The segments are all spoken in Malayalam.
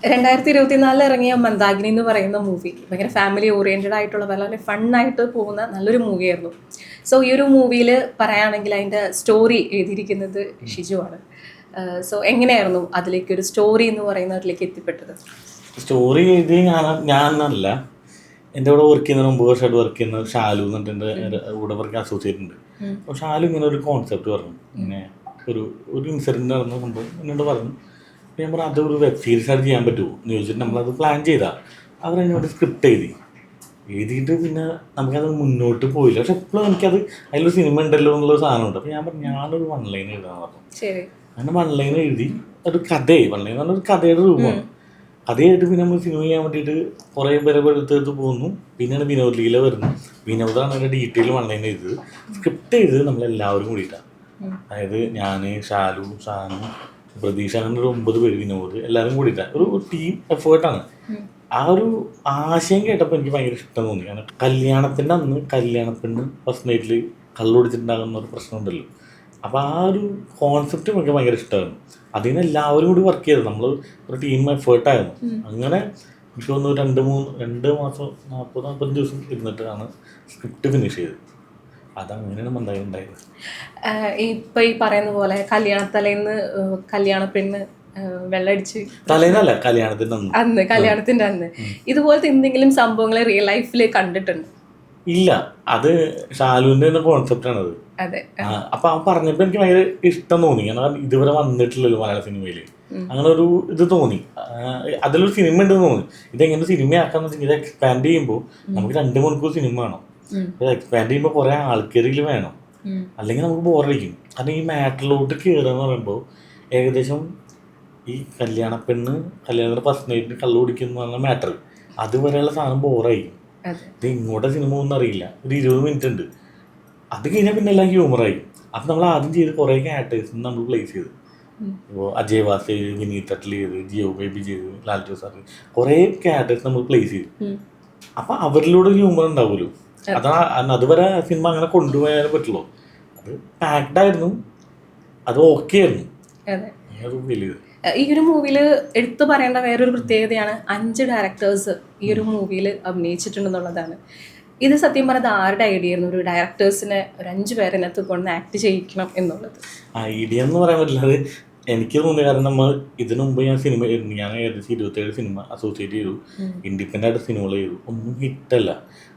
2024 ഇറങ്ങിയ മന്ദാകിനി എന്ന് പറയുന്ന മൂവി ഭയങ്കര ഫാമിലി ഓറിയൻറ്റഡ് ആയിട്ടുള്ള വളരെ ഫണ്ണായിട്ട് പോകുന്ന നല്ലൊരു മൂവിയായിരുന്നു. സോ ഈ ഒരു മൂവിയിൽ പറയുകയാണെങ്കിൽ അതിൻ്റെ സ്റ്റോറി എഴുതിയിരിക്കുന്നത് ഷിജു ആണ്. സോ എങ്ങനെയായിരുന്നു അതിലേക്ക് ഒരു സ്റ്റോറി എന്ന് പറയുന്നതിലേക്ക് എത്തിപ്പെട്ടത്? സ്റ്റോറി എഴുതി ഞാനല്ല, എൻ്റെ കൂടെ വർക്ക് ചെയ്യുന്ന 9 വർഷമായിട്ട് വർക്ക് ചെയ്യുന്ന ഷാലു എന്നിട്ട് എൻ്റെ കൂടെ വർക്ക് അസോസിയേറ്റ് ഉണ്ട്. അപ്പോൾ ഷാലു ഇങ്ങനെ ഒരു കോൺസെപ്റ്റ് പറഞ്ഞു, ഇങ്ങനെ ഒരു ഒരു ഇൻസിഡൻറ്റ് നടന്ന സംഭവം എന്നോട് പറഞ്ഞു. അപ്പോൾ ഞാൻ പറഞ്ഞു അതൊരു വെബ് സീരീസ് ആയിട്ട് ചെയ്യാൻ പറ്റുമോ എന്ന് ചോദിച്ചിട്ട് നമ്മളത് പ്ലാൻ ചെയ്താൽ അവരതിനോട് സ്ക്രിപ്റ്റ് എഴുതിയിട്ട് പിന്നെ നമുക്കത് മുന്നോട്ട് പോയില്ല. പക്ഷെ എപ്പോഴും എനിക്കത് അതിലൊരു സിനിമ ഉണ്ടല്ലോ എന്നുള്ളൊരു സാധനമുണ്ട്. അപ്പോൾ ഞാൻ പറഞ്ഞു ഞാനൊരു 1 ലൈൻ എഴുതാമെന്ന് പറഞ്ഞു. അങ്ങനെ 1 ലൈൻ എഴുതി ഒരു കഥയായി. 1 ലൈൻ എന്ന് പറഞ്ഞാൽ ഒരു കഥയുടെ രൂപമാണ്. കഥയായിട്ട് പിന്നെ നമ്മൾ സിനിമ ചെയ്യാൻ വേണ്ടിയിട്ട് കുറേ പേരെ എടുത്തെടുത്ത് പോകുന്നു. പിന്നെയാണ് വിനോദ് ലീല വരുന്നത്. വിനോദാണ് അതിൻ്റെ ഡീറ്റെയിൽ 1 ലൈൻ എഴുതിയത്. സ്ക്രിപ്റ്റ് ചെയ്തത് നമ്മളെല്ലാവരും കൂടിയിട്ടാണ്. അതായത് ഞാൻ, ഷാലു, ഷാനു, പ്രതീക്ഷ, അങ്ങനെ ഒരു 9 പേര്, വിനോദ്, എല്ലാവരും കൂടിയിട്ടാണ്. ഒരു ടീം എഫേർട്ടാണ്. ആ ഒരു ആശയം കേട്ടപ്പോൾ എനിക്ക് ഭയങ്കര ഇഷ്ടം തോന്നി. കാരണം കല്യാണത്തിൻ്റെ അന്ന് കല്യാണപ്പെണ്ണ് ഫസ്റ്റ് നൈറ്റിൽ കള്ളുപിടിച്ചിട്ടുണ്ടാകുന്ന ഒരു പ്രശ്നമുണ്ടല്ലോ. അപ്പോൾ ആ ഒരു കോൺസെപ്റ്റ് എനിക്ക് ഭയങ്കര ഇഷ്ടമായിരുന്നു. അതിന് എല്ലാവരും കൂടി വർക്ക് ചെയ്തത്, നമ്മൾ ഒരു ടീം എഫേർട്ടായിരുന്നു. അങ്ങനെ എനിക്ക് തോന്നുന്നു 2 മാസം 40-45 ദിവസം ഇരുന്നിട്ടാണ് സ്ക്രിപ്റ്റ് ഫിനിഷ് ചെയ്തത്. അതങ്ങനെയാണ് മന്ദാകിനി ഉണ്ടായത്. ഇപ്പം ഈ പറയുന്ന പോലെ കല്യാണത്തലേന്ന് കല്യാണപ്പെണ്ണ് വെള്ളടിച്ച് തലേന്നല്ല, കല്യാണത്തിൻ്റെ അന്ന് ഇതുപോലത്തെ എന്തെങ്കിലും സംഭവങ്ങൾ റിയൽ ലൈഫിൽ കണ്ടിട്ടുണ്ട്? ഇല്ല, അത് ഷാലുവിൻ്റെ കോൺസെപ്റ്റാണത്. അതെ. അപ്പൊ അവൻ പറഞ്ഞപ്പോൾ എനിക്ക് ഭയങ്കര ഇഷ്ടം തോന്നി. കാരണം ഇതുവരെ വന്നിട്ടില്ലല്ലോ മലയാള സിനിമയിൽ. അങ്ങനെ ഒരു ഇത് തോന്നി, അതിലൊരു സിനിമ ഉണ്ടെന്ന് തോന്നി. ഇതെങ്ങനെ സിനിമയാക്കാന്ന് വെച്ചാൽ ഇത് എക്സ്പാൻഡ് ചെയ്യുമ്പോൾ നമുക്ക് 2 മണിക്കൂർ സിനിമ വേണം. എക്സ്പാൻഡ് ചെയ്യുമ്പോൾ കുറെ ആൾക്കാരിൽ വേണം, അല്ലെങ്കിൽ നമുക്ക് ബോറടിക്കും. കാരണം ഈ മാറ്ററിലോട്ട് കയറുക എന്ന് പറയുമ്പോൾ ഏകദേശം ഈ കല്യാണപ്പെണ്ണ് കല്യാണത്തിന് ഫസ്റ്റ് നൈറ്റിന് കള്ളു കുടിക്കുന്ന പറഞ്ഞ മാറ്റർ, അതുവരെയുള്ള സാധനം ബോറായിരിക്കും. ഇത് ഇങ്ങോട്ടെ സിനിമ ഒന്നും അറിയില്ല. ഒരു 20 മിനിറ്റ് ഉണ്ട്. അത് കഴിഞ്ഞാൽ പിന്നെ എല്ലാം ഹ്യൂമറായി. അപ്പം നമ്മൾ ആദ്യം ചെയ്ത് കുറേ ക്യാരക്ടേഴ്സിന് നമ്മൾ പ്ലേസ് ചെയ്ത്. ഇപ്പോൾ അജയ് വാസ് ചെയ്ത്, വിനീത് തട്ടിൽ ചെയ്ത്, ജിയോ ബേബി ചെയ്ത്, ലാൽ ജോസ് സാർ, കുറേ ക്യാരക്ടേഴ്സ് നമ്മൾ പ്ലേസ് ചെയ്തു. അപ്പം അവരിലൂടെ ഹ്യൂമർ ഉണ്ടാവുമല്ലോ. അതാണ് അതുവരെ സിനിമ അങ്ങനെ കൊണ്ടുപോയാലേ പറ്റുള്ളൂ. അത് പാക്ഡ് ആയിരുന്നു, അത് ഓക്കെ ആയിരുന്നു. വലിയത് ഈ ഒരു മൂവിയിൽ എടുത്തു പറയേണ്ട വേറൊരു പ്രത്യേകതയാണ് 5 ഡയറക്ടേഴ്സ് ഈ ഒരു മൂവിയിൽ അഭിനയിച്ചിട്ടുണ്ടെന്നുള്ളതാണ്. ഇത് സത്യം പറഞ്ഞത് ആരുടെ ഐഡിയ ആയിരുന്നു, ഒരു ഡയറക്ടേഴ്സിനെ ഒരു 5 പേരിനകത്ത് കൊണ്ട് ആക്ട് ചെയ്യിക്കണം എന്നുള്ളത്? ഐഡിയ എന്ന് പറയാൻ പറ്റില്ല, അത് എനിക്ക് തോന്നിയ കാരണം നമ്മൾ ഇതിനു മുമ്പ് ഞാൻ ഏകദേശം 27 സിനിമ അസോസിയേറ്റ് ചെയ്തു, ഇൻഡിപെൻഡൻ്റ് ആയിട്ട് സിനിമകൾ ചെയ്തു. ഒന്നും ഹിറ്റല്ല.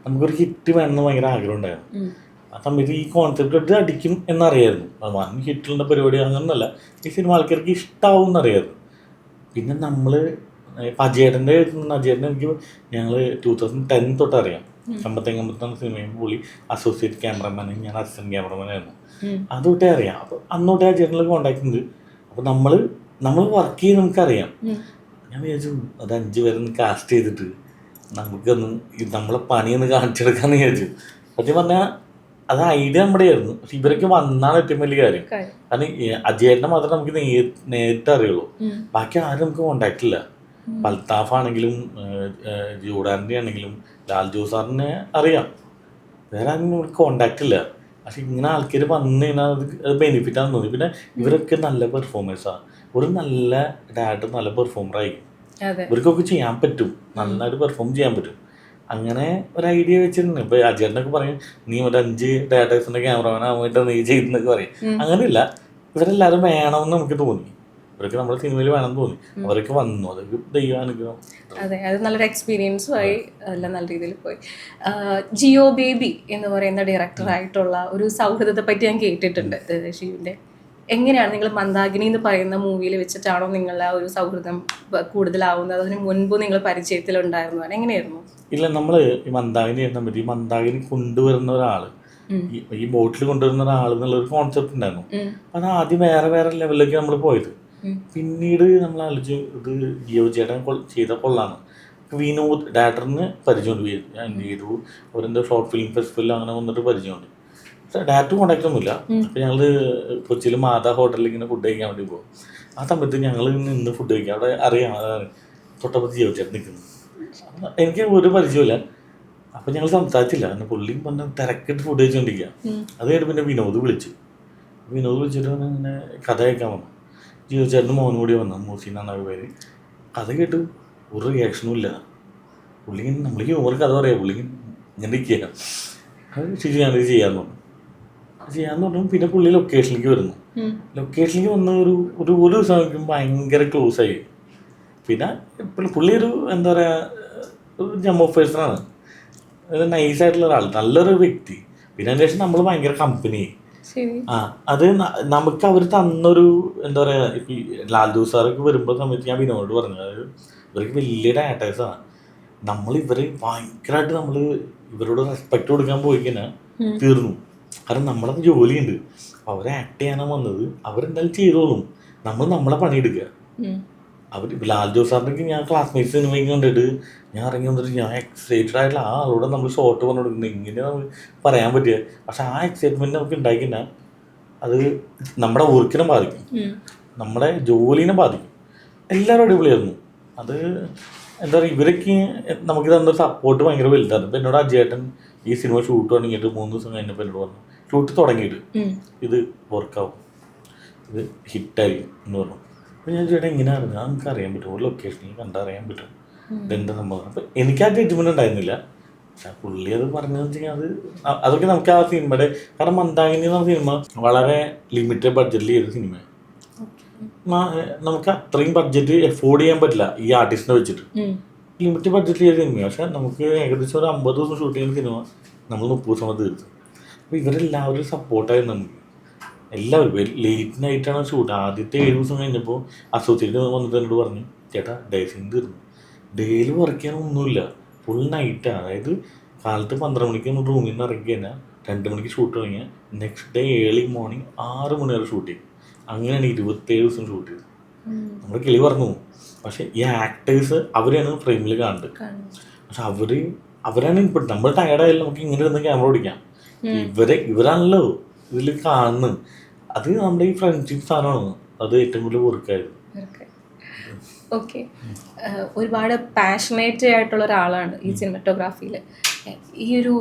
നമുക്കൊരു ഹിറ്റ് വേണമെന്ന് ഭയങ്കര ആഗ്രഹം ഉണ്ടായിരുന്നു. ആ സമയത്ത് ഈ കോൺസെപ്റ്റ് എടുത്ത് അടിക്കും എന്നറിയായിരുന്നു. വൻ ഹിറ്റുള്ള പരിപാടി അങ്ങനൊന്നല്ല, ഈ സിനിമ ആൾക്കാർക്ക് ഇഷ്ടമാവും എന്നറിയായിരുന്നു. പിന്നെ നമ്മൾ അജയേട്ടൻ്റെ എനിക്ക് ഞങ്ങൾ 2010 തൊട്ട് അറിയാം. കമ്പത്താണ് സിനിമയും പുള്ളി അസോസിയേറ്റ് ക്യാമറമാനും ഞാൻ അസിസ്റ്റന്റ് ക്യാമറമാനായിരുന്നു. അതുതൊട്ടേ അറിയാം. അപ്പോൾ അന്നോട്ടേ അജയേട്ടനിൽ കോണ്ടാക്ട് ഉണ്ട്. അപ്പോൾ നമ്മൾ വർക്ക് ചെയ്ത് നമുക്കറിയാം. ഞാൻ വിചാരിച്ചു അത് 5 പേരൊന്ന് കാസ്റ്റ് ചെയ്തിട്ട് നമുക്കൊന്ന് നമ്മളെ പണിയൊന്ന് കാണിച്ചെടുക്കാമെന്ന് വിചാരിച്ചു. സത്യം പറഞ്ഞാൽ അത് ഐഡിയ നമ്മുടെ ആയിരുന്നു. പക്ഷെ ഇവരൊക്കെ വന്നാണ് ഏറ്റവും വലിയ കാര്യം. കാരണം അജയേട്ടനെ മാത്രമേ നമുക്ക് നേരിട്ട് അറിയുള്ളൂ. ബാക്കി ആരും നമുക്ക് കോണ്ടാക്ട് ഇല്ല. അൽത്താഫ് ആണെങ്കിലും ജൂഡാൻ്റെ ആണെങ്കിലും ലാൽ ജോസ് സാറിനെ അറിയാം, വേറെ ആരും നമുക്ക് കോണ്ടാക്ട് ഇല്ല. പക്ഷെ ഇങ്ങനെ ആൾക്കാർ വന്നു കഴിഞ്ഞാൽ അത് ബെനിഫിറ്റാണെന്ന് തോന്നി. പിന്നെ ഇവരൊക്കെ നല്ല പെർഫോമൻസാണ്. ഒരു നല്ല ഡയറക്ടർ നല്ല പെർഫോമർ ആയിരിക്കും. ഇവർക്കൊക്കെ ചെയ്യാൻ പറ്റും, നന്നായിട്ട് പെർഫോം ചെയ്യാൻ പറ്റും. അങ്ങനെ ഒരു ഐഡിയ വെച്ചിട്ടുണ്ട്. ഇപ്പൊ അജയേട്ടനൊക്കെ പറയും നീ ഒരു 5 ഡയറക്ടേഴ്സിന്റെ ക്യാമറമാൻ ആവാനായിട്ട് നീ ചെയ്യുന്നൊക്കെ പറയും. അങ്ങനെയില്ല, ഇവരെല്ലാവരും വേണമെന്ന് നമുക്ക് തോന്നി. അവരൊക്കെ നമ്മുടെ സിനിമയിൽ വേണമെന്ന് തോന്നി. അവരൊക്കെ വന്നു, അതൊക്കെ ദൈവാനുഗ്രഹം. അതെ, അത് നല്ലൊരു എക്സ്പീരിയൻസും ആയി, എല്ലാം നല്ല രീതിയിൽ പോയി. ജിയോ ബേബി എന്ന് പറയുന്ന ഡയറക്ടറായിട്ടുള്ള ഒരു സൗഹൃദത്തെ പറ്റി ഞാൻ കേട്ടിട്ടുണ്ട് ഷിയുവിൻ്റെ. എങ്ങനെയാണ് നിങ്ങൾ മന്ദാകിനി എന്ന് പറയുന്ന മൂവിയിൽ വെച്ചിട്ടാണോ നിങ്ങളുടെ ആ ഒരു സൗഹൃദം കൂടുതലാവുന്നത്? അതിന് മുൻപ് നിങ്ങൾ പരിചയത്തിലുണ്ടായിരുന്നു? എങ്ങനെയായിരുന്നു? ഇല്ല, നമ്മൾ ഈ മന്ദാകിനി എഴുതാൻ പറ്റി. ഈ മന്ദാകിനി കൊണ്ടുവരുന്ന ഒരാൾ, ഈ ബോട്ടിൽ കൊണ്ടുവരുന്ന ഒരാൾ എന്നുള്ളൊരു കോൺസെപ്റ്റ് ഉണ്ടായിരുന്നു. അത് ആദ്യം വേറെ ലെവലിലേക്ക് നമ്മൾ പോയത്. പിന്നീട് നമ്മൾ ആലോചിച്ചു ഇത് ജിയോ ചേട്ടൻ ചെയ്ത കൊള്ളാണ്. വിനോദ് ഡയറക്ടറിന് പരിചയമുണ്ട്, ചെയ്തു അവരെന്തോ ഷോർട്ട് ഫിലിം ഫെസ്റ്റിവലിൽ അങ്ങനെ വന്നിട്ട് പരിചയമുണ്ട്. ഡയറക്ടർ കോണ്ടാക്ട് ഒന്നുമില്ല. അപ്പം ഞങ്ങൾ കൊച്ചിയിൽ മാതാ ഹോട്ടലിൽ ഇങ്ങനെ ഫുഡ് കഴിക്കാൻ വേണ്ടി പോകും. ആ സമയത്ത് ഞങ്ങൾ നിന്ന് ഫുഡ് കഴിക്കാം. അവിടെ അറിയാം, അതാണ് തൊട്ടപ്പുറത്ത് ജിയോ ചേട്ടൻ നിൽക്കുന്നത്. എനിക്ക് ഒരു പരിചയമില്ല. അപ്പം ഞങ്ങൾ സംസാരിച്ചില്ല. പിന്നെ പുള്ളി പറഞ്ഞ തിരക്കിട്ട് ഫുഡ് കഴിച്ചുകൊണ്ടിരിക്കുക. അത് കഴിഞ്ഞ് പിന്നെ വിനോദ് വിളിച്ചിട്ട് ഇങ്ങനെ കഥ കേൾക്കാൻ വന്നു. ജിയോ ചേട്ടന് മോനും കൂടി വന്നു, മൂസി എന്നാണ് പേര്. കഥ കേട്ട് ഒരു റിയാക്ഷനും ഇല്ല. പുള്ളി നമ്മൾ ഹ്യൂമർ കഥ പറയാം, പുള്ളി ഇങ്ങനെ ഇരിക്കുക. അത് ശരി, ഞാനത് ചെയ്യാന്ന് പറഞ്ഞു. പിന്നെ പുള്ളി ലൊക്കേഷനിലേക്ക് വരുന്നു. ലൊക്കേഷനിലേക്ക് വന്ന ഒരു ദിവസം ഭയങ്കര ക്ലോസ് ആയി. പിന്നെ പുള്ളി ഒരു എന്താ പറയുക, ഒരു ജമ്മു പേഴ്സണാണ്, നൈസായിട്ടുള്ള ഒരാൾ, നല്ലൊരു വ്യക്തി. പിന്നെ അതിന് ശേഷം നമ്മൾ ഭയങ്കര കമ്പനി. അത് നമുക്ക് അവർ തന്നൊരു എന്താ പറയുക, ഇപ്പം ലാൽ ജോസ് സാറൊക്കെ വരുമ്പോൾ സമയത്ത് ഞാൻ വിനോദോട് പറഞ്ഞു, അതായത് ഇവർക്ക് വലിയ ഡാറ്റേഴ്സാണ്. നമ്മൾ ഭയങ്കരമായിട്ട് നമ്മൾ ഇവരോട് റെസ്പെക്ട് കൊടുക്കാൻ പോയി കഴിഞ്ഞാൽ തീർന്നു. കാരണം നമ്മളത് ജോലിയുണ്ട്. അവരെ ആക്ട് ചെയ്യാനാണ് വന്നത്, അവരെന്തായാലും ചെയ്തോളും, നമ്മൾ നമ്മളെ പണിയെടുക്കുക. അവർ ലാൽ ജോസ് സാറിനൊക്കെ ഞാൻ ക്ലാസ്മേറ്റ്സ് സിനിമയ്ക്ക് കണ്ടിട്ട് ഞാൻ ഇറങ്ങി വന്നിട്ട് ഞാൻ എക്സൈറ്റഡ് ആയിട്ടുള്ള ആളോട് നമ്മൾ ഷോർട്ട് പറഞ്ഞു കൊടുക്കുന്നത് ഇങ്ങനെ നമുക്ക് പറയാൻ പറ്റുക. പക്ഷെ ആ എക്സൈറ്റ്മെൻറ്റ് നമുക്ക് ഉണ്ടാക്കിക്കഴിഞ്ഞാൽ അത് നമ്മുടെ വർക്കിനെ ബാധിക്കും, നമ്മുടെ ജോലിനെ ബാധിക്കും. എല്ലാവരും അടിപൊളിയായിരുന്നു. അത് എന്താ പറയുക, ഇവരൊക്കെ നമുക്ക് തന്നൊരു സപ്പോർട്ട് ഭയങ്കര വലുതാണ്. ഇപ്പം എന്നോട് അജയേട്ടൻ ഈ സിനിമ ഷൂട്ട് തുടങ്ങിയിട്ട് 3 ദിവസം കഴിഞ്ഞപ്പോൾ എന്നോട് പറഞ്ഞു, ഷൂട്ട് തുടങ്ങിയിട്ട് ഇത് വർക്കാവും, ഇത് ഹിറ്റായിരിക്കും എന്ന് പറഞ്ഞു. അപ്പോൾ ഞാൻ ചേട്ടാ എങ്ങനെയാണ് നമുക്ക് അറിയാൻ പറ്റും, ഒരു ലൊക്കേഷനിൽ കണ്ടറിയാൻ പറ്റും ഇതെന്താ സംഭവം. അപ്പം എനിക്ക് ആ ജഡ്ജ്മെൻറ്റ് ഉണ്ടായിരുന്നില്ല. പക്ഷെ പുള്ളി അത് പറഞ്ഞതെന്ന് വെച്ച് കഴിഞ്ഞാൽ അതൊക്കെ നമുക്ക് ആ സിനിമയുടെ, കാരണം മന്ദാകിനി എന്ന സിനിമ വളരെ ലിമിറ്റഡ് ബഡ്ജറ്റിൽ ചെയ്ത സിനിമയാണ്. നമുക്ക് അത്രയും ബഡ്ജറ്റ് എഫോർഡ് ചെയ്യാൻ പറ്റില്ല ഈ ആർട്ടിസ്റ്റിനെ വെച്ചിട്ട്. ലിമിറ്റഡ് ബഡ്ജറ്റിൽ ചെയ്ത സിനിമയാണ്. പക്ഷെ നമുക്ക് ഏകദേശം ഒരു 50 ദിവസം ഷൂട്ട് ചെയ്യുന്ന സിനിമ നമ്മൾ 30 ദിവസം തീർത്തു. അപ്പോൾ ഇവരെല്ലാവരും സപ്പോർട്ടായിരുന്നു നമുക്ക്. എല്ലാവരും ലേറ്റ് നൈറ്റാണ് ഷൂട്ട്. ആദ്യത്തെ 7 ദിവസം കഴിഞ്ഞപ്പോൾ അസോസിയേറ്റ് വന്നിട്ട് എന്നോട് പറഞ്ഞു, ചേട്ടാ ഡേസിന് തീർന്നു, ഡേയിൽ വർക്ക് ചെയ്യാനൊന്നുമില്ല, ഫുൾ നൈറ്റാണ്. അതായത് കാലത്ത് 12 മണിക്ക് നമ്മൾ റൂമിൽ നിന്ന് ഇറങ്ങി കഴിഞ്ഞാൽ 2 മണിക്ക് ഷൂട്ട് തുടങ്ങിയാൽ നെക്സ്റ്റ് ഡേ ഏർലി മോർണിംഗ് 6 മണി വരെ ഷൂട്ട് ചെയ്യും. അങ്ങനെയാണ് 27 ദിവസം ഷൂട്ട് ചെയ്തത്. നമ്മൾ കിളി പറഞ്ഞു. പക്ഷെ ഈ ആക്ടേഴ്സ് അവരെയാണ് ഫ്രെയിമിൽ കാണുന്നത്. പക്ഷെ അവരാണ് ഇപ്പം നമ്മൾ ടയർഡായാലും നമുക്ക് ഇങ്ങനെ ഇരുന്ന് ക്യാമറ ഓടിക്കാം. ഇവരാണല്ലോ ഇതിൽ കാണുന്നത്. അത് നമ്മുടെ ഈ ഫ്രണ്ട്ഷിപ്പ് സാധനമാണ് അത് ഏറ്റവും കൂടുതൽ വർക്കായത്. ഓക്കെ, ഒരുപാട് പാഷനേറ്റ് ആയിട്ടുള്ള ഒരാളാണ് ഈ സിനിമറ്റോഗ്രാഫിയിൽ. ഈ ഒരു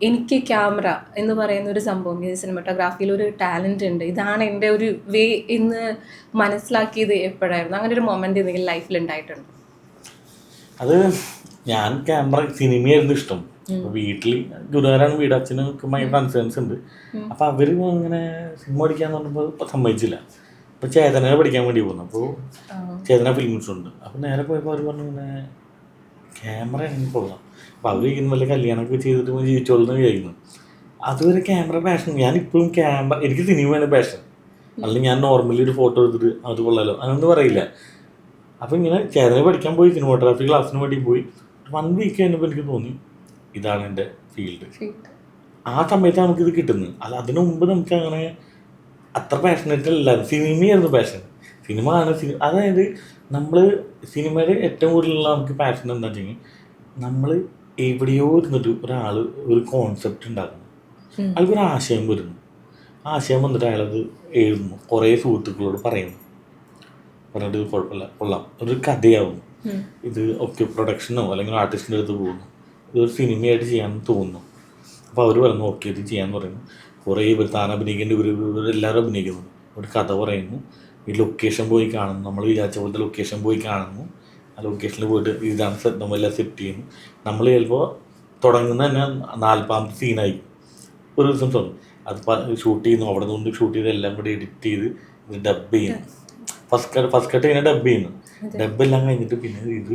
എനിക്ക് ക്യാമറ എന്ന് പറയുന്ന ഒരു സംഭവം, ഈ സിനിമറ്റോഗ്രാഫിയിൽ ഒരു ടാലൻ്റ് ഉണ്ട്, ഇതാണ് എൻ്റെ ഒരു വേ എന്ന് മനസ്സിലാക്കിയത് എപ്പോഴായിരുന്നു? അങ്ങനെ ഒരു മൊമെൻ്റ് എന്തെങ്കിലും ലൈഫിൽ ഉണ്ടായിട്ടുണ്ട്? അത് ഞാൻ ക്യാമറ സിനിമയായിരുന്നു ഇഷ്ടം. വീട്ടിൽ ഗുരുവാരാണ് വീട്, അച്ഛനൊക്കെ ഭയങ്കര കൺസേൺസ് ഉണ്ട്. അപ്പം അവർ അങ്ങനെ സിനിമ പഠിക്കാന്ന് പറഞ്ഞപ്പോൾ സമ്മതിച്ചില്ല. അപ്പോൾ ചേതന പഠിക്കാൻ വേണ്ടി പോകുന്നു. അപ്പോൾ ചേതന ഫിലിം ഇൻസ്റ്റിറ്റ്യൂട്ട്. അപ്പോൾ നേരെ പോയപ്പോൾ അവർ പറഞ്ഞു ഇങ്ങനെ ക്യാമറ ആണെങ്കിൽ കൊള്ളാം. അപ്പോൾ അവർ ഇങ്ങനെ വല്ല കല്യാണമൊക്കെ ചെയ്തിട്ട് ജീവിച്ചോളെന്ന് വിചാരിക്കുന്നു. അതുവരെ ക്യാമറ പാഷൻ. ഞാനിപ്പോഴും ക്യാമറ, എനിക്ക് സിനിമയാണ് പാഷൻ. അല്ലെങ്കിൽ ഞാൻ നോർമലി ഒരു ഫോട്ടോ എടുത്തിട്ട് അത് കൊള്ളാലോ അങ്ങനൊന്നും പറയില്ല. അപ്പോൾ ഇങ്ങനെ ചേതന പഠിക്കാൻ പോയി, സിനിമോഗ്രാഫി ക്ലാസ്സിന് വേണ്ടി പോയി. 1 വീക്ക് കഴിഞ്ഞപ്പോൾ എനിക്ക് തോന്നി ഇതാണ് എൻ്റെ ഫീൽഡ്. ആ സമയത്ത് നമുക്കിത് കിട്ടുന്നത്. അതിനു മുമ്പ് നമുക്ക് അങ്ങനെ അത്ര പാഷനേറ്റ് അല്ല. സിനിമയായിരുന്നു പാഷൻ. സിനിമ ആണ് അതായത് നമ്മൾ സിനിമയുടെ ഏറ്റവും കൂടുതലുള്ള നമുക്ക് പാഷൻ എന്താ വെച്ചെങ്കിൽ, നമ്മൾ എവിടെയോ ഇരുന്നിട്ട് ഒരാൾ ഒരു കോൺസെപ്റ്റ് ഉണ്ടാക്കുന്നു, അയാൾക്കൊരു ആശയം വരുന്നു. ആശയം വന്നിട്ട് അയാളത് എഴുതുന്നു, കുറേ സുഹൃത്തുക്കളോട് പറയുന്നു, പറഞ്ഞിട്ട് കുഴപ്പമില്ല കൊള്ളാം, ഒരു കഥയാവുന്നു. ഇത് ഒക്കെ പ്രൊഡക്ഷനോ അല്ലെങ്കിൽ ആർട്ടിസ്റ്റിൻ്റെ അടുത്ത് പോകുന്നു, ഇതൊരു സിനിമയായിട്ട് ചെയ്യാമെന്ന് തോന്നുന്നു. അപ്പോൾ അവർ പറയുന്നു ഓക്കെ ഇത് ചെയ്യാമെന്ന് പറയുന്നു. കുറേ ഇവർ താൻ അഭിനയിക്കേണ്ട ഇവരെല്ലാവരും അഭിനയിക്കുന്നു. ഒരു കഥ പറയുന്നു, ഈ ലൊക്കേഷൻ പോയി കാണുന്നു, നമ്മൾ വിചാരിച്ച പോലത്തെ ലൊക്കേഷൻ പോയി കാണുന്നു. ആ ലൊക്കേഷനിൽ പോയിട്ട് ഇതാണ് നമ്മളെല്ലാം സെറ്റ് ചെയ്യുന്നു. നമ്മൾ ചിലപ്പോൾ തുടങ്ങുന്ന തന്നെ 40ാമത്തെ സീനായി ഒരു ദിവസം തുടങ്ങും. അത് ഷൂട്ട് ചെയ്യുന്നു, അവിടെ നിന്ന് ഷൂട്ട് ചെയ്ത് എല്ലാം കൂടി എഡിറ്റ് ചെയ്ത് ഇത് ഡബ് ചെയ്യുന്നു. ഫസ്റ്റ് കട്ട് ഇങ്ങനെ ഡബ് ചെയ്യുന്നു. ഡബെല്ലാം കഴിഞ്ഞിട്ട് പിന്നെ ഇത്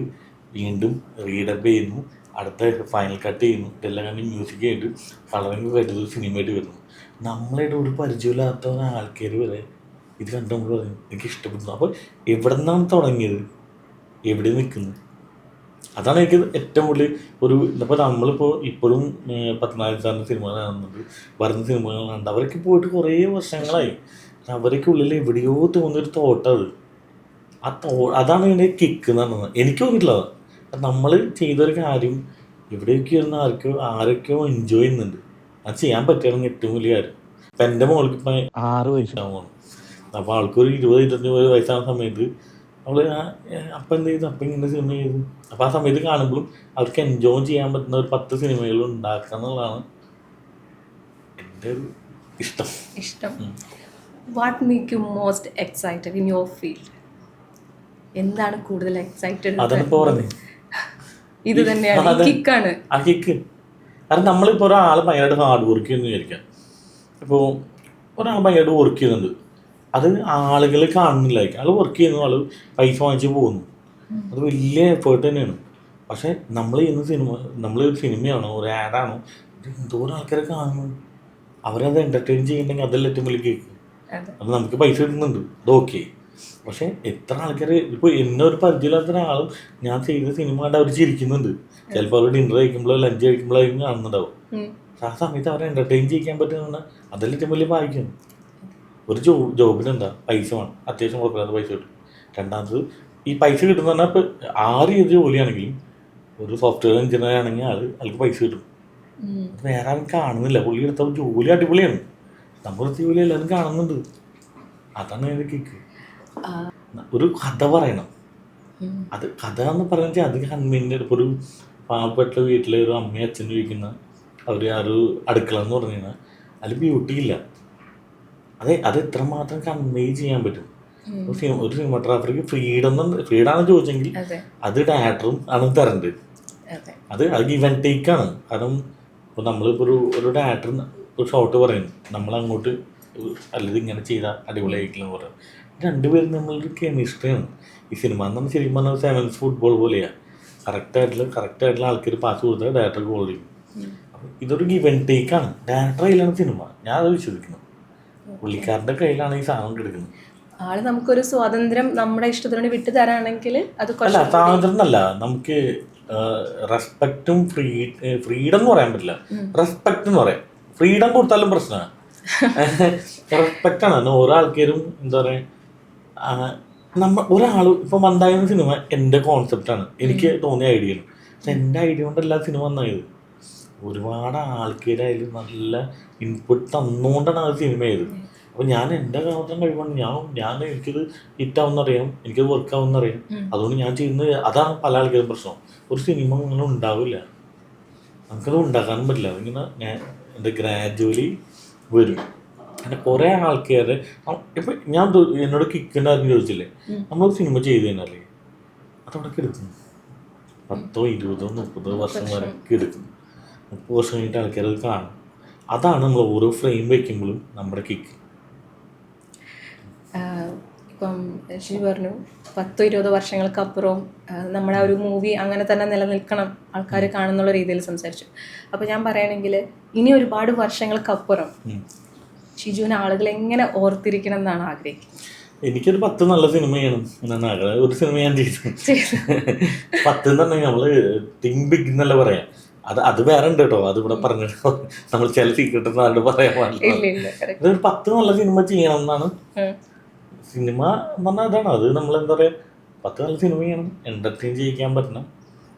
വീണ്ടും റീഡബ് ചെയ്യുന്നു, അടുത്ത ഫൈനൽ കട്ട് ചെയ്യുന്നു. ഇതെല്ലാം കഴിഞ്ഞ് മ്യൂസിക് ആയിട്ട് കളറിങ് കഴിഞ്ഞത് സിനിമയായിട്ട് വരുന്നു. നമ്മളായിട്ട് ഒരു പരിചയമില്ലാത്ത ആൾക്കാർ വരെ ഇത് കണ്ട് നമ്മൾ പറഞ്ഞു എനിക്ക് ഇഷ്ടപ്പെടുന്നു. അപ്പോൾ എവിടെ നിന്നാണ് തുടങ്ങിയത്, എവിടെ നിൽക്കുന്നു, അതാണ് എനിക്ക് ഏറ്റവും കൂടുതൽ ഒരു ഇപ്പോൾ നമ്മളിപ്പോൾ ഇപ്പോഴും പത്മനാഭൻ സാറിൻ്റെ സിനിമകൾ കാണുന്നുണ്ട്, വരുന്ന സിനിമകൾ കാണുന്നുണ്ട്. അവരൊക്കെ പോയിട്ട് കുറേ വർഷങ്ങളായി. അവരൊക്കെ ഉള്ളിൽ എവിടെയോ തോന്നിയൊരു തോട്ടത്. അതാണ് എൻ്റെ കിക്ക് എന്ന് പറഞ്ഞത്. എനിക്ക് തോന്നിയിട്ടുള്ളത് നമ്മൾ ചെയ്തൊരു കാര്യം എവിടെയൊക്കെ ഇരുന്ന് ആരൊക്കെയോ എൻജോയ് ചെയ്യുന്നുണ്ട്. അത് ചെയ്യാൻ പറ്റുകയാണെങ്കിൽ ഏറ്റവും വലിയ കാര്യം. ഇപ്പം എൻ്റെ മോൾക്ക് ഇപ്പം 6 വയസ്സാവുകയാണ്. അപ്പോൾ ആൾക്കൊരു 20-25 വയസ്സാകുന്ന സമയത്ത് അവൾ അപ്പം എന്ത് ചെയ്തു, അപ്പം ഇങ്ങനെ സിനിമ ചെയ്തു. അപ്പോൾ ആ സമയത്ത് കാണുമ്പോഴും അവർക്ക് എൻജോയ് ചെയ്യാൻ പറ്റുന്ന ഒരു 10 സിനിമകൾ ഉണ്ടാക്കുക എന്നുള്ളതാണ് എൻ്റെ ഒരു ഇഷ്ടം. What make you most excited in your field? എന്താണ് കൂടുതൽ എക്സൈറ്റഡ്? അതാണ് പറഞ്ഞത്, ഇത് തന്നെയാണ് കിക്കാണ്. ആ കിക്ക്. കാരണം നമ്മളിപ്പോൾ ഒരാൾ ഭയങ്കരമായിട്ട് ഹാർഡ് വർക്ക് ചെയ്യുന്നു വിചാരിക്കാം. ഇപ്പോൾ ഒരാൾ ഭയങ്കരമായിട്ട് വർക്ക് ചെയ്യുന്നുണ്ട്, അത് ആളുകൾ കാണുന്നില്ലായിരിക്കും. ആൾ വർക്ക് ചെയ്യുന്നു, ആൾ പൈസ വാങ്ങിച്ച് പോകുന്നു, അത് വലിയ എഫേർട്ട് തന്നെയാണ്. പക്ഷേ നമ്മൾ ചെയ്യുന്ന നമ്മളൊരു സിനിമയാണോ ഒരു ആഡാണോ, എന്തോരം ആൾക്കാരെ കാണുന്നു, അവരത് എൻ്റർടൈൻ ചെയ്യുന്നുണ്ടെങ്കിൽ അതല്ല ഏറ്റവും വലിയ കേക്ക്. അത് നമുക്ക് പൈസ കിട്ടുന്നുണ്ട്, ഇത് ഓക്കെ. പക്ഷേ എത്ര ആൾക്കാർ ഇപ്പോൾ എന്നെ ഒരു പരിചയമില്ലാത്ത ഒരാളും ഞാൻ ചെയ്ത സിനിമ കണ്ട് അവർ ചിരിക്കുന്നുണ്ട്. ചിലപ്പോൾ അവർ ഡിന്നർ കഴിക്കുമ്പോഴോ ലഞ്ച് കഴിക്കുമ്പോഴായിരിക്കും കാണുന്നുണ്ടാവും. പക്ഷെ ആ സമയത്ത് അവരെ എൻ്റർടൈൻ ചെയ്യിക്കാൻ പറ്റുന്ന അതെല്ലാം ഏറ്റവും വലിയ ഭാഗ്യമാണ്. ഒരു ജോബിനെന്താ പൈസ വേണം, അത്യാവശ്യം കുഴപ്പമില്ലാത്ത പൈസ കിട്ടും. രണ്ടാമത് ഈ പൈസ കിട്ടുന്ന പറഞ്ഞാൽ ഇപ്പോൾ ആര് ചെയ്ത ജോലിയാണെങ്കിലും ഒരു സോഫ്റ്റ്വെയർ എഞ്ചിനീയർ ആണെങ്കിൽ ആൾക്ക് പൈസ കിട്ടും. വേറെ ആരും കാണുന്നില്ല, പുള്ളി എടുത്ത ജോലി അടിപൊളിയാണ്, നമ്മളെടുത്ത ജോലി എല്ലാവരും കാണുന്നുണ്ട്. അതാണ് അതിൻ്റെ കിക്ക്. ഒരു കഥ പറയണം. അത് കഥ എന്ന് പറയുന്നത് അത് കൺവീനിയൻ്റ്. ഇപ്പോൾ ഒരു പാവപ്പെട്ട വീട്ടിലെ ഒരു അമ്മയും അച്ഛനും ഇരിക്കുന്ന അവർ ആ ഒരു അടുക്കള എന്ന് പറഞ്ഞു കഴിഞ്ഞാൽ അതിൽ ബ്യൂട്ടി ഇല്ല. അത് എത്രമാത്രം കൺവേ ചെയ്യാൻ പറ്റും. ഒരു സിനിമാറ്റോഗ്രാഫർക്ക് ഫ്രീഡാണെന്ന് ചോദിച്ചെങ്കിൽ അത് ഡയറക്ടറും ആണ് തരേണ്ടത്. അത് ഗിവ് ആൻഡ് ടേക്കാണ്. കാരണം ഇപ്പോൾ നമ്മളിപ്പോൾ ഒരു ഡയറക്ടർ ഒരു ഷോട്ട് പറയുന്നു, നമ്മളങ്ങോട്ട് അല്ലെങ്കിൽ ഇങ്ങനെ ചെയ്താൽ അടിപൊളിയായിരിക്കില്ല എന്ന് പറയാം. രണ്ടുപേരും നമ്മളൊരു കെമിസ്ട്രിയാണ്. ഈ സിനിമ എന്ന് പറഞ്ഞാൽ ശരിക്കും പറഞ്ഞാൽ സെവൻസ് ഫുട്ബോൾ പോലെയാണ്. കറക്റ്റായിട്ടുള്ള ആൾക്കാർ പാസ് കൊടുത്താൽ ഡയറക്ടർ ഗോൾ ചെയ്യും. അപ്പം ഇതൊരു ഗിവ് ആൻഡ് ടേക്കാണ്. ഡയറക്ടർ കയ്യിലാണ് സിനിമ, ഞാൻ അത് വിശ്വസിക്കുന്നു. പുള്ളിക്കാരൻ്റെ കയ്യിലാണ് ഈ സാധനം കിടക്കുന്നത്. ആള് നമുക്കൊരു സ്വാതന്ത്ര്യം നമ്മുടെ ഇഷ്ടത്തിനോട് വിട്ടു തരാണെങ്കിൽ അത് അല്ല, സ്വാതന്ത്ര്യം എന്നല്ല, നമുക്ക് റെസ്പെക്റ്റും ഫ്രീഡം എന്ന് പറയാൻ പറ്റില്ല, റെസ്പെക്റ്റ് എന്ന് പറയാം. ഫ്രീഡം കൊടുത്താലും പ്രശ്നമാണ്, റെസ്പെക്റ്റാണ്. ഓരോ ആൾക്കാരും എന്താ പറയുക, ഒരാൾ ഇപ്പോൾ മന്ദാകുന്ന സിനിമ എൻ്റെ കോൺസെപ്റ്റാണ്, എനിക്ക് തോന്നിയ ഐഡിയ ആണ്. പക്ഷെ എൻ്റെ ഐഡിയ കൊണ്ടല്ല സിനിമ വന്നായത്. ഒരുപാട് ആൾക്കാരായാലും നല്ല ഇൻപുട്ട് തന്നുകൊണ്ടാണ് അത് സിനിമ ചെയ്തത്. അപ്പോൾ ഞാൻ എൻ്റെ മാത്രം കഴിവാണ്, എനിക്കിത് ഹിറ്റാവുന്നറിയാം, എനിക്കത് വർക്കാവുന്നറിയാം, അതുകൊണ്ട് ഞാൻ ചെയ്യുന്നത്. അതാണ് പല ആൾക്കാരും പ്രശ്നം. ഒരു സിനിമ അങ്ങനെ ഉണ്ടാവില്ല, നമുക്കത് ഉണ്ടാക്കാനും പറ്റില്ല. ഇങ്ങനെ എൻ്റെ ഗ്രാജുവലി വരും. അങ്ങനെ കുറേ ആൾക്കാർ ഇപ്പം എന്നോട് കിക്കിൻ്റെ ആരും ചോദിച്ചില്ലേ, നമ്മളൊരു സിനിമ ചെയ്ത് കഴിഞ്ഞാലേ അതവിടെ കിടക്കുന്നു 10, 20, 30 വർഷം വരെ കിടക്കുന്നു. 30 വർഷം കഴിഞ്ഞിട്ട് ആൾക്കാർ അത് കാണും. അതാണ് നമ്മൾ ഓരോ ഫ്രെയിം വയ്ക്കുമ്പോഴും നമ്മുടെ കിക്ക്. ഇപ്പം ഷി പറഞ്ഞു 10-20 വർഷങ്ങൾക്കപ്പുറവും നമ്മുടെ ഒരു മൂവി അങ്ങനെ തന്നെ നിലനിൽക്കണം, ആൾക്കാർ കാണുന്നുള്ള രീതിയിൽ സംസാരിച്ചു. അപ്പോൾ ഞാൻ പറയുകയാണെങ്കിൽ ഇനി ഒരുപാട് വർഷങ്ങൾക്കപ്പുറം ഷിജുവിനെ ആളുകൾ എങ്ങനെ ഓർത്തിരിക്കണം എന്നാണ് ആഗ്രഹിക്കുന്നത്? എനിക്കൊരു 10 നല്ല സിനിമ ചെയ്യണം എന്നാണ് ആഗ്രഹം. ഒരു സിനിമ ഞാൻ ചെയ്തു 10 എന്ന് പറഞ്ഞാൽ നമ്മൾ തിങ്ക് ബിഗ് എന്നല്ല പറയാം. അത് വേറെ ഉണ്ട് കേട്ടോ, അത് ഇവിടെ പറഞ്ഞിട്ടോ നമ്മൾ ചില സീക്രട്ട് ആരോട് പറയാൻ പാടില്ല. ഇതൊരു 10 നല്ല സിനിമ ചെയ്യണം എന്നാണ്. സിനിമ എന്ന് പറഞ്ഞാൽ അതാണ്. അത് നമ്മളെന്താ പറയുക, 10 നല്ല സിനിമ ചെയ്യണം, എൻ്റർടൈൻ ചെയ്യിക്കാൻ പറ്റണം.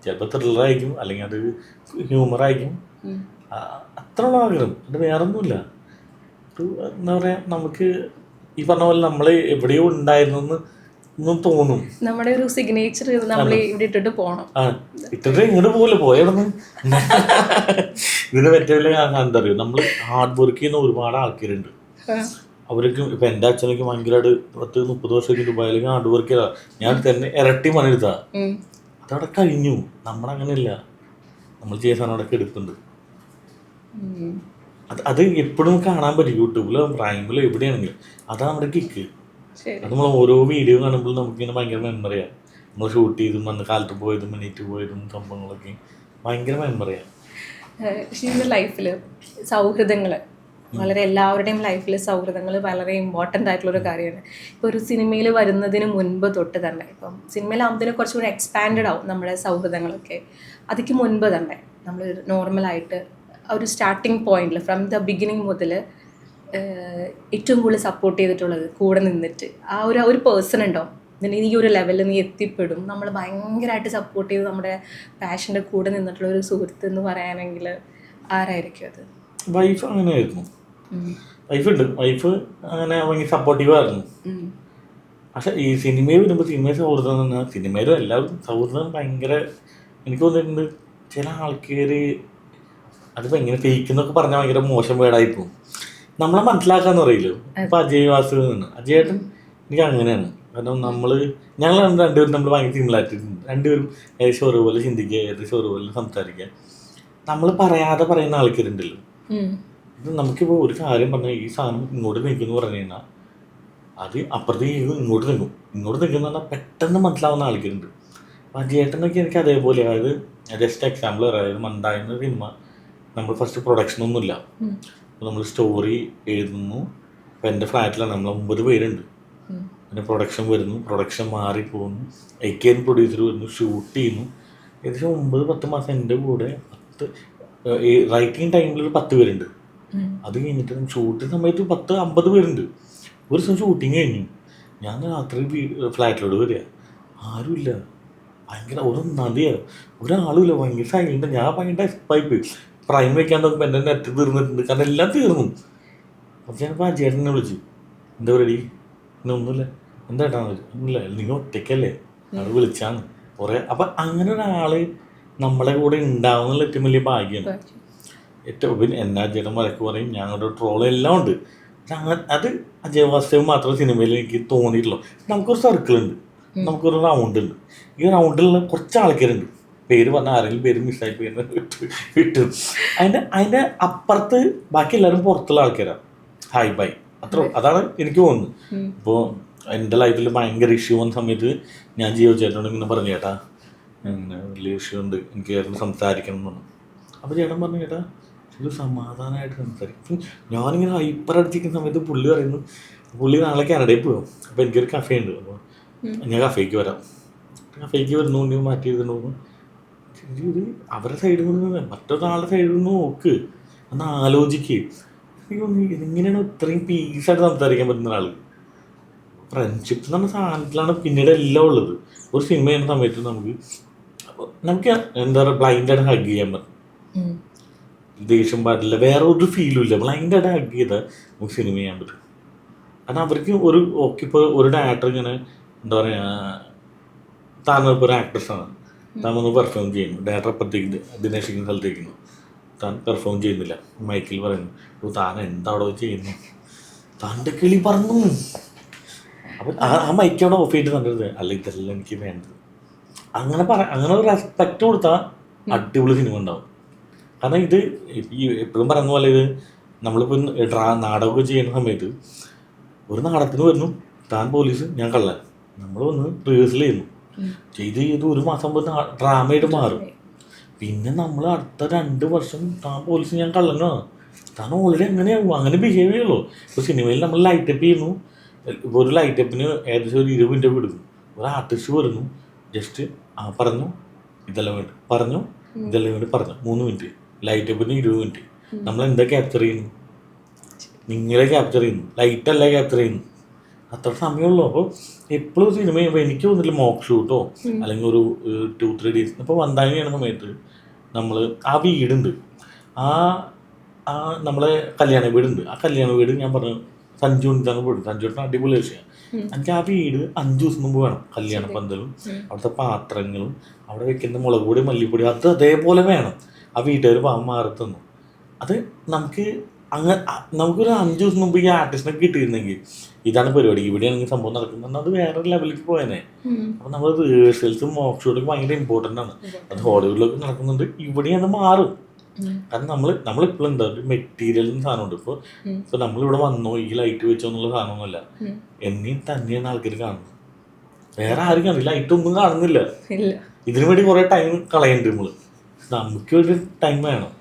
ചിലപ്പോൾ ത്രില്ലറായിരിക്കും, അല്ലെങ്കിൽ അത് ഹ്യൂമറായിരിക്കും. അത്രയുള്ള ആഗ്രഹം, അത് വേറൊന്നുമില്ല. എന്താ പറയുക, നമുക്ക് ഈ പറഞ്ഞ പോലെ നമ്മൾ എവിടെയോ ഉണ്ടായിരുന്നു എന്നും തോന്നും. നമ്മുടെ ഒരു സിഗ്നേച്ചർ നമ്മൾ ഇവിടെ ഇട്ടിട്ട് പോകണം. ഇട്ടിട്ട് ഇങ്ങോട്ട് പോകില്ല, പോയവിടുന്ന്. ഇതിന് ഏറ്റവും വലിയ എന്താ പറയുക, നമ്മൾ ഹാർഡ് വർക്ക് ചെയ്യുന്ന ഒരുപാട് ആൾക്കാരുണ്ട്. അവർക്ക് ഇപ്പം എൻ്റെ അച്ഛനൊക്കെ ഭയങ്കരമായിട്ട് 10-30 വർഷമൊക്കെ ദുബായിലേക്ക് ഹാർഡ് വർക്ക് ചെയ്താൽ ഞാൻ തന്നെ ഇരട്ടി പണി എടുത്താ അതവിടെ കഴിഞ്ഞു. നമ്മളങ്ങനെയല്ല, നമ്മൾ ചെയ്ത സാധനം അവിടെ എടുക്കുന്നുണ്ട്. അത് എപ്പോഴും കാണാൻ പറ്റും, യൂട്യൂബിലോ പ്രൈമിലോ എവിടെയാണെങ്കിലും. അതാണ് നമ്മുടെ കിക്ക്. അത് നമ്മൾ ഓരോ വീഡിയോ കാണുമ്പോഴും നമുക്കിങ്ങനെ ഭയങ്കര മെമ്മറിയാണ്. നമ്മൾ ഷൂട്ട് ചെയ്തും അന്ന് കാലത്ത് പോയതും മിനിറ്റ് പോയതും സംഭവങ്ങളൊക്കെ ഭയങ്കര മെമ്മറിയാണ്. ഷീൻ്റെ ലൈഫിൽ സൗഹൃദങ്ങൾ വളരെ, എല്ലാവരുടെയും ലൈഫിൽ സൗഹൃദങ്ങൾ വളരെ ഇമ്പോർട്ടൻ്റ് ആയിട്ടുള്ളൊരു കാര്യമാണ്. ഇപ്പോൾ ഒരു സിനിമയിൽ വരുന്നതിന് മുൻപ് തൊട്ട് തന്നെ, ഇപ്പം സിനിമയിലാകുന്നതിന് കുറച്ചുകൂടി എക്സ്പാൻഡഡ് ആവും നമ്മുടെ സൗഹൃദങ്ങളൊക്കെ. അതിക്ക് മുൻപ് തന്നെ നമ്മൾ നോർമലായിട്ട് ഒരു സ്റ്റാർട്ടിങ് പോയിന്റിൽ ഫ്രം ദ ബിഗിനിങ് മുതൽ ഏറ്റവും കൂടുതൽ സപ്പോർട്ട് ചെയ്തിട്ടുള്ളത്, കൂടെ നിന്നിട്ട് ആ ഒരു പേഴ്സൺ ഉണ്ടോ, ഈ ഒരു ലെവലിൽ നീ എത്തിപ്പെടും, നമ്മൾ ഭയങ്കരമായിട്ട് സപ്പോർട്ട് ചെയ്ത് നമ്മുടെ പാഷൻ്റെ കൂടെ നിന്നിട്ടുള്ള ഒരു സുഹൃത്ത് എന്ന് പറയാനെങ്കിൽ ആരായിരിക്കും അത്? വൈഫ് അങ്ങനെയായിരുന്നു. വൈഫ് അങ്ങനെ ഭയങ്കര സപ്പോർട്ടീവായിരുന്നു. പക്ഷെ ഈ സിനിമയിൽ വരുമ്പോൾ സിനിമയിൽ സൗഹൃദം എന്ന് പറഞ്ഞാൽ, സിനിമയിലും എല്ലാവരും സൗഹൃദം ഭയങ്കര, എനിക്ക് തോന്നിയിട്ടുണ്ട് ചില ആൾക്കാർ അതിപ്പോൾ എങ്ങനെ ഫേക്കെന്നൊക്കെ പറഞ്ഞാൽ ഭയങ്കര മോശം വേർഡായിപ്പോവും. നമ്മളെ മനസ്സിലാക്കാന്ന് പറയില്ലോ. ഇപ്പം അജയ് വാസുദേവനാണ്, അജയേട്ടൻ എനിക്ക് അങ്ങനെയാണ്. കാരണം ഞങ്ങൾ രണ്ടുപേരും നമ്മൾ ഭയങ്കര സിമിലാരിറ്റി ഉണ്ട്. രണ്ടുപേരും ഏകദേശം ഒരുപോലെ ചിന്തിക്കുക, ഏകദേശം ഒരുപോലെ സംസാരിക്കുക. നമ്മൾ പറയാതെ പറയുന്ന ആൾക്കാരുണ്ടല്ലോ. ഇത് നമുക്കിപ്പോൾ ഒരു കാര്യം പറഞ്ഞാൽ ഈ സാധനം ഇങ്ങോട്ട് നിൽക്കുമെന്ന് പറഞ്ഞു കഴിഞ്ഞാൽ അത് അപ്പുറത്തേക്ക് ഇങ്ങോട്ട് നിൽക്കുന്ന പറഞ്ഞാൽ പെട്ടെന്ന് മനസ്സിലാവുന്ന ആൾക്കാരുണ്ട്. അപ്പം അജയേട്ടനൊക്കെ എനിക്ക് അതേപോലെ, അതായത് ജസ്റ്റ് എക്സാമ്പിൾ പറയാം, അതായത് മന്ദാകുന്ന സിനിമ നമ്മൾ ഫസ്റ്റ് പ്രൊഡക്ഷനൊന്നുമില്ല. അപ്പോൾ നമ്മൾ സ്റ്റോറി എഴുതുന്നു. അപ്പോൾ എൻ്റെ ഫ്ലാറ്റിലാണ്, നമ്മൾ 9 പേരുണ്ട്. പിന്നെ പ്രൊഡക്ഷൻ വരുന്നു, പ്രൊഡക്ഷൻ മാറിപ്പോകുന്നു, എൻ പ്രൊഡ്യൂസർ വരുന്നു, ഷൂട്ട് ചെയ്യുന്നു. ഏകദേശം 9-10 മാസം എൻ്റെ കൂടെ 10 റൈറ്റിംഗ് ടൈമിൽ ഒരു 10 പേരുണ്ട്. അത് കഴിഞ്ഞിട്ട് ഷൂട്ടിംഗ് സമയത്ത് 10-50 പേരുണ്ട്. ഒരു ദിവസം ഷൂട്ടിങ് കഴിഞ്ഞു, ഞാൻ രാത്രി ഫ്ലാറ്റിലോട്ട് വരിക, ആരുമില്ല, ഭയങ്കര ഒരു നദിയാണ്, ഒരാളുമില്ല, ഭയങ്കര സൈലൻ്റ്. ഞാൻ ഭയങ്കര എക്സ്പൈപ്പ് പ്രൈം വയ്ക്കാൻ നോക്കുമ്പോൾ എൻ്റെ നെറ്റ് തീർന്നിട്ടുണ്ട്, കാരണം എല്ലാം തീർന്നു. അപ്പോൾ ഞാനിപ്പോൾ അജയേട്ടനെ വിളിച്ചു, എന്താ പരിപാടി? ഒന്നുമില്ല. എന്താ ഏട്ടാന്ന് ചോദിച്ചു. ഒന്നുമില്ല, നിങ്ങൾ ഒറ്റയ്ക്കല്ലേ, അത് വിളിച്ചാണ് കുറേ. അപ്പം അങ്ങനെ ഒരാൾ നമ്മളെ കൂടെ ഉണ്ടാവുന്നുള്ള ഏറ്റവും വലിയ ഭാഗ്യമാണ്. ഏറ്റവും പിന്നെ എന്നാ അജയേട്ടൻ വഴക്ക് പറയും, ഞങ്ങളുടെ ട്രോളും എല്ലാം ഉണ്ട്. പക്ഷെ അത് അജയ് വാസുദേവ് മാത്രമേ സിനിമയിൽ എനിക്ക് തോന്നിയിട്ടുള്ളൂ. നമുക്കൊരു സർക്കിളുണ്ട്, നമുക്കൊരു റൗണ്ട് ഉണ്ട്. ഈ റൗണ്ടിലുള്ള കുറച്ച് ആൾക്കാരുണ്ട്, പേര് പറഞ്ഞാൽ ആരെങ്കിലും പേര് മിസ്സായി പോയി വിട്ടു. അതിൻ്റെ അപ്പുറത്ത് ബാക്കി എല്ലാവരും പുറത്തുള്ള ആൾക്കാരാണ്. ഹായ് ബൈ അത്ര, അതാണ് എനിക്ക് തോന്നുന്നത്. ഇപ്പോൾ എൻ്റെ ലൈഫിൽ ഭയങ്കര ഇഷ്യൂ വന്ന സമയത്ത് ഞാൻ ജിയോ ചേട്ടനോട് ഇങ്ങനെ പറഞ്ഞു, ചേട്ടാ ഇങ്ങനെ വലിയ ഇഷ്യൂ ഉണ്ട്, എനിക്ക് ചേട്ടൻ സംസാരിക്കണം എന്ന് പറഞ്ഞു. അപ്പോൾ ചേട്ടൻ പറഞ്ഞു, ചേട്ടാ ഒരു സമാധാനമായിട്ട് സംസാരിക്കും. ഞാനിങ്ങനെ ഹൈപ്പർ അടിച്ചിരിക്കുന്ന സമയത്ത് പുള്ളി നാളെ കാനഡയിൽ പോകും. അപ്പോൾ എനിക്കൊരു കഫേ ഉണ്ട്, അപ്പോൾ ഞാൻ കഫേക്ക് വരാം. കഫേക്ക് വരുന്നുകൊണ്ട് മാറ്റി ചെയ്തിട്ടുണ്ടോ ഇത് അവരുടെ സൈഡിൽ നിന്ന് മറ്റൊരാളുടെ സൈഡിൽ നിന്ന് നോക്ക്, ഒന്ന് ആലോചിക്കുക. ഇങ്ങനെയാണ് ഇത്രയും പീസായിട്ട് സംസാരിക്കാൻ പറ്റുന്ന ഒരാൾ. ഫ്രണ്ട്ഷിപ്പ് എന്ന് പറഞ്ഞ സാധനത്തിലാണ് പിന്നീട് എല്ലാം ഉള്ളത്. ഒരു സിനിമ ചെയ്യുന്ന സമയത്ത് നമുക്ക് എന്താ പറയുക, ബ്ലൈൻഡായിട്ട് ഹഗ് ചെയ്യാൻ പറ്റും, ദേഷ്യം പാടില്ല, വേറെ ഒരു ഫീലും ഇല്ല. ബ്ലൈൻഡായിട്ട് ഹഗ് ചെയ്താൽ നമുക്ക് സിനിമ ചെയ്യാൻ പറ്റും. കാരണം അവർക്ക് ഇപ്പോൾ ഒരു ഡയറക്ടർ ഇങ്ങനെ എന്താ പറയുക, താനിപ്പോൾ ഒരു ആക്ട്രസ്സാണ്, താൻ വന്ന് പെർഫോം ചെയ്യുന്നു, ഡയറക്ടർ അപ്പുറത്തേക്ക് ദിനേശിക്കുന്ന സ്ഥലത്തേക്കുന്നു, താൻ പെർഫോം ചെയ്യുന്നില്ല, മൈക്കിൽ പറയുന്നു, അപ്പോൾ താൻ എന്താ അവിടെ ചെയ്യുന്നു, താൻ്റെ കിളി പറഞ്ഞു. അപ്പം ആ മൈക്ക് അവിടെ ഓഫ് ചെയ്തിട്ട് തന്നത്, അല്ല ഇതല്ല എനിക്ക് വേണ്ടത്, അങ്ങനെ ഒരു റെസ്പെക്റ്റ് കൊടുത്താൽ അടിപൊളി സിനിമ ഉണ്ടാവും. കാരണം ഇത് ഈ എപ്പോഴും പറയുന്ന പോലെ, ഇത് നമ്മളിപ്പോൾ നാടകമൊക്കെ ചെയ്യുന്ന സമയത്ത് ഒരു നാടകത്തിന് വരുന്നു, താൻ പോലീസ് ഞാൻ കള്ളൻ, നമ്മൾ വന്ന് റിഹേഴ്സൽ ചെയ്യുന്നു, ചെയ്ത് 1 മാസം മുമ്പ് ഡ്രാമയായിട്ട് മാറും. പിന്നെ നമ്മൾ അടുത്ത 2 വർഷം താൻ പോലീസ് ഞാൻ കള്ളനാണ്, താൻ ഓൾറെഡി എങ്ങനെയാവും, അങ്ങനെ ബിഹേവ് ചെയ്യുള്ളൂ. ഇപ്പോൾ സിനിമയിൽ നമ്മൾ ലൈറ്റപ്പ് ചെയ്യുന്നു, ഇപ്പോൾ ഒരു ലൈറ്റപ്പിന് ഏകദേശം ഒരു 20 മിനിറ്റ് എടുക്കും. ഒരു ആർട്ടിസ്റ്റ് വരുന്നു, ജസ്റ്റ് പറഞ്ഞു ഇതെല്ലാം വേണ്ടി പറഞ്ഞു, ഇതെല്ലാം വേണ്ടി പറഞ്ഞു, 3 മിനിറ്റ്, ലൈറ്റപ്പിന് 20 മിനിറ്റ്. നമ്മൾ എന്താ ക്യാപ്ചർ ചെയ്യുന്നു? നിങ്ങളെ ക്യാപ്ചർ ചെയ്യുന്നു, ലൈറ്റല്ല ക്യാപ്ചർ ചെയ്യുന്നു, അത്ര സമയമുള്ളൂ. അപ്പോൾ എപ്പോഴും സിനിമ ചെയ്യുമ്പോൾ എനിക്ക് തോന്നുന്നില്ല മോക്ക് ഷൂട്ടോ അല്ലെങ്കിൽ ഒരു 2-3 ഡേയ്സ്. ഇപ്പോൾ വന്ദാനി ചെയ്യുന്ന സമയത്ത് നമ്മൾ ആ വീടുണ്ട്, നമ്മളെ കല്യാണ വീടുണ്ട്, ആ കല്യാണ വീട് ഞാൻ പറഞ്ഞു സഞ്ജുവിനാണ് പോയിട്ട്, സഞ്ജുവിന് അടിപൊളി വിഷയം. എനിക്ക് ആ വീട് 5 ദിവസം മുമ്പ് വേണം, കല്യാണ പന്തലും അവിടുത്തെ പാത്രങ്ങളും അവിടെ വെക്കുന്ന മുളക് പൊടി മല്ലിപ്പൊടി അത് അതേപോലെ വേണം. ആ വീട്ടുകാർ മാറി തന്നു. അത് നമുക്കൊരു 5 ദിവസം മുമ്പ് ഈ ആർട്ടിസ്റ്റിനെ കിട്ടിയിരുന്നെങ്കിൽ ഇതാണ് പരിപാടി, ഇവിടെയാണെങ്കിൽ സംഭവം നടക്കുന്നത്, അത് വേറെ ലെവലിലേക്ക് പോയനെ. അപ്പം നമ്മൾ റിഹേഴ്സൽസും മോക്ക് ഷൂട്ടൊക്കെ ഭയങ്കര ഇമ്പോർട്ടൻ്റ് ആണ്. അത് ഹോളിവുഡിലൊക്കെ നടക്കുന്നുണ്ട്, ഇവിടെയാണ് മാറും. കാരണം നമ്മളിപ്പോഴും എന്താ ഒരു മെറ്റീരിയലിന് സാധനമുണ്ട്. ഇപ്പോൾ നമ്മളിവിടെ വന്നോ ഈ ലൈറ്റ് വെച്ചോ എന്നുള്ള സാധനമൊന്നുമല്ല, എന്നെയും തന്നെയാണ് ആൾക്കാർ കാണുന്നത്, വേറെ ആരും കാണില്ല, ലൈറ്റൊന്നും കാണുന്നില്ല. ഇതിനു വേണ്ടി കുറേ ടൈം കളയുന്നുണ്ട് നമ്മൾ, നമുക്ക് ഒരു ടൈം വേണം.